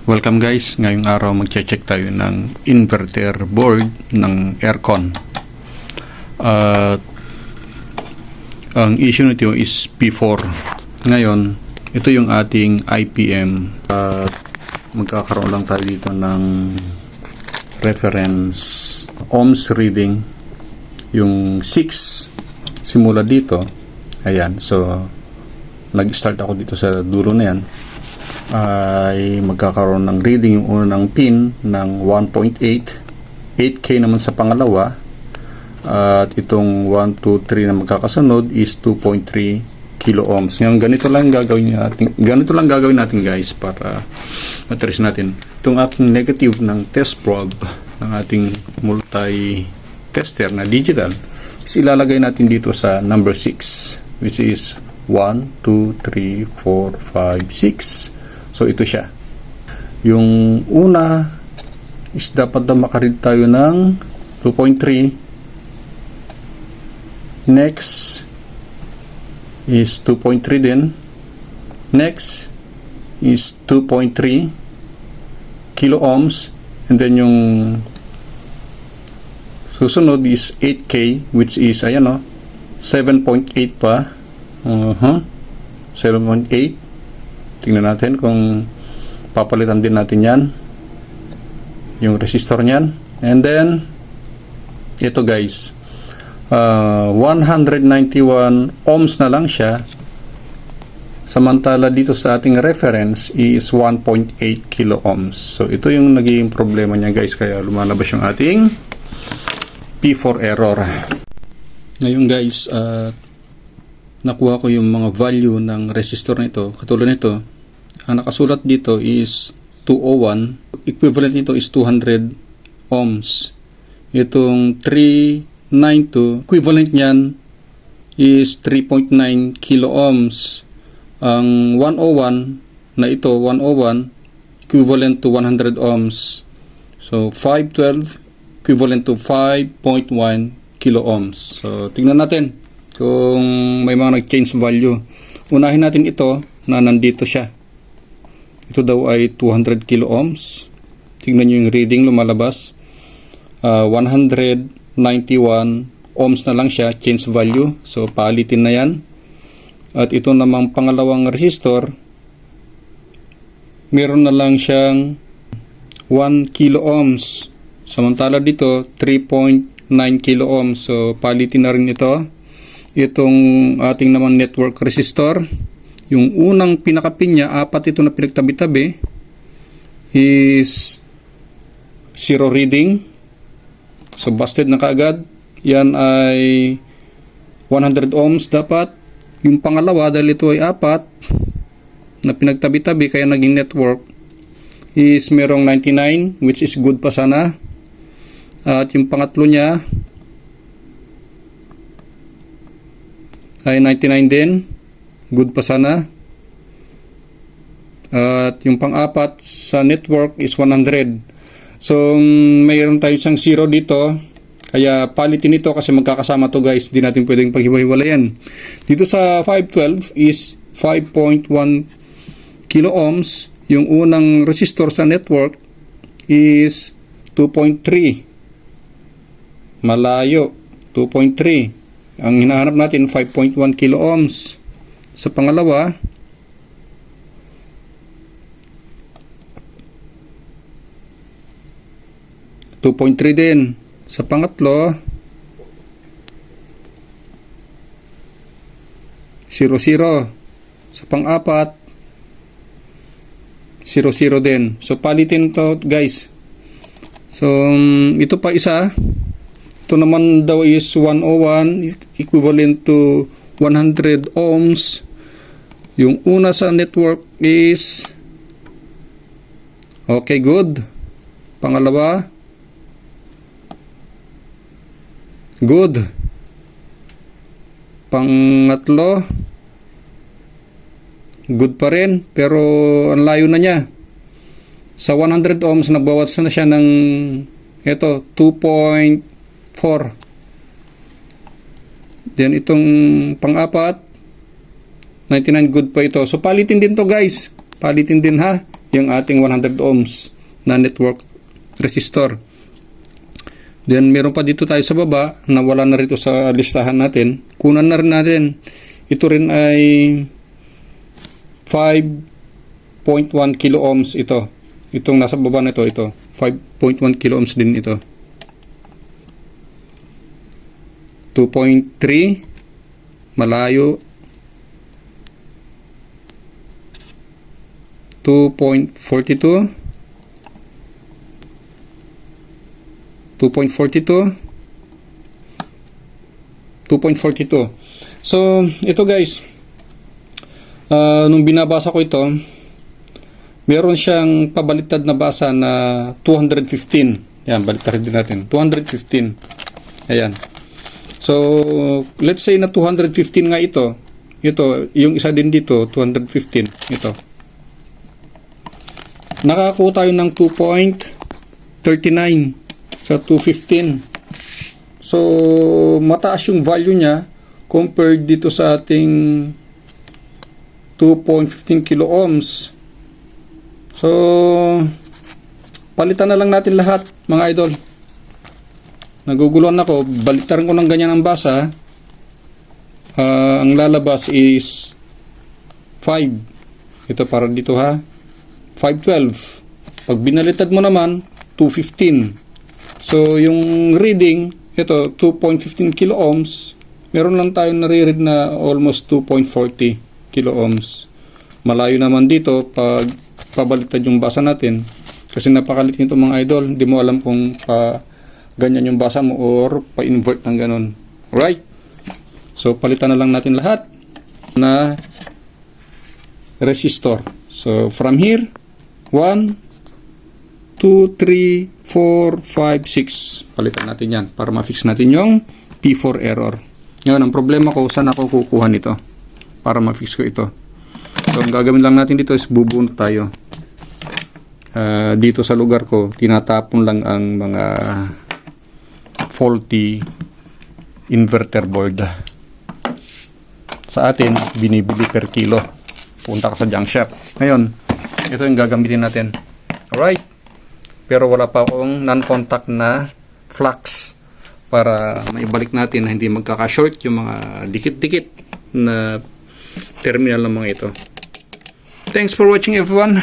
Welcome guys, ngayong araw magche-check tayo ng inverter board ng aircon. Ang issue nito is P4. Ngayon, ito yung ating IPM. Magkakaroon lang tayo dito ng reference ohms reading. Yung 6 simula dito. Ayan, so nag-start ako dito sa dulo na yan. Ay magkakaroon ng reading yung unang pin ng 1.8, 8K naman sa pangalawa, at itong 1, 2, 3 na magkakasunod is 2.3 kilo ohms. Ngayon ganito lang gagawin natin guys para matrace natin itong aking negative ng test probe ng ating multi tester na digital. Is ilalagay natin dito sa number 6, which is 1, 2, 3, 4, 5, 6. So ito siya. Yung una is dapat na makaread tayo ng 2.3. Next is 2.3 din. Next is 2.3 kilo ohms. And then yung susunod is 8K, which is ayan o, 7.8 pa. 7.8. Tingnan natin kung papalitan din natin yan, yung resistor nyan. And then ito guys, 191 ohms na lang siya, samantala dito sa ating reference is 1.8 kilo ohms. So ito yung naging problema niya guys, kaya lumalabas yung ating P4 error. Ngayon guys, nakuha ko yung mga value ng resistor nito. Katulad nito, ang nakasulat dito is 201. Equivalent nito is 200 ohms. Itong 392, equivalent niyan is 3.9 kilo ohms. Ang 101 na ito, 101, equivalent to 100 ohms. So 512 equivalent to 5.1 kilo ohms. So tingnan natin kung may mga nag-change value. Unahin natin ito na nandito siya. Ito daw ay 200 kilo ohms. Tingnan nyo yung reading lumalabas. 191 ohms na lang siya, change value. So palitin na yan. At ito namang pangalawang resistor, meron na lang siyang 1 kilo ohms. Samantala dito 3.9 kilo ohms. So palitin na rin ito. Itong ating naman network resistor, yung unang pinakapin niya, 4 ito na pinagtabi-tabi, is 0 reading. So busted na kaagad. Yan ay 100 ohms dapat. Yung pangalawa, dahil ito ay 4 na pinagtabi-tabi kaya naging network, is merong 99, which is good pa sana. At yung pangatlo niya ay 99 din, good pa sana. At yung pang-apat sa network is 100. So mayroon tayo isang 0 dito, kaya palitin ito kasi magkakasama to guys, hindi natin pwedeng paghiwa-hiwalayan. Dito sa 512 is 5.1 kilo ohms. Yung unang resistor sa network is 2.3, malayo, 2.3. Ang hinahanap natin 5.1 kilo ohms. Sa pangalawa, .3 din. Sa pangatlo, 0.0. Sa pang-apat, 0.0 din. So palitin to guys. So ito pa isa. Ito naman daw is 101, equivalent to 100 ohms. Yung una sa network is okay, good. Pangalawa, good. Pangatlo, good pa rin, pero ang layo na niya. Sa 100 ohms, nagbawas na siya ng ito, 2.4. Then itong pang-apat, 99 good pa ito. So palitin din to guys. Palitin din ha. yung ating 100 ohms na network resistor. Then meron pa dito tayo sa baba na wala na rito sa listahan natin. Kunan na rin natin. Ito rin ay 5.1 kilo ohms ito. Itong nasa baba na ito. 5.1 kilo ohms din ito. 2.3 malayo. 2.42 2.42. So ito guys, nung binabasa ko ito, meron siyang pabaliktad na basa na 215. Yan, baliktad din natin, 215. Ayan. So let's say na 215 nga ito, yung isa din dito 215. Ito, nakakuha tayo ng 2.39 sa 215. So mataas yung value niya compared dito sa ating 2.15 kilo ohms. So palitan na lang natin lahat, mga idol. Naguguluhan ako, baliktaran ko ng ganyan ang basa. Ang lalabas is 5. Ito para dito ha, 512. Pag binalitad mo naman 215. So yung reading, ito 2.15 kilo ohms, meron lang tayong nare-read na almost 2.40 kilo ohms. Malayo naman dito pag pabaliktad yung basa natin, kasi napakalit nito mga idol. Hindi mo alam kung ganyan yung basa mo or pa-invert ng ganon. Alright, so palitan na lang natin lahat na resistor. So from here, 1, 2, 3, 4, 5, 6. Palitan natin yan para ma-fix natin yung P4 error. Ngayon, ang problema ko, saan ako kukuha nito para ma-fix ko ito? So ang gagawin lang natin dito is bubunot tayo. Dito sa lugar ko, tinatapon lang ang mga faulty inverter board. Sa atin, binibili per kilo. Punta ka sa junk shop. Ngayon, ito yung gagamitin natin. Alright, pero wala pa akong non-contact na flux para maibalik natin na hindi magkaka-short yung mga dikit-dikit na terminal ng mga ito. Thanks for watching everyone.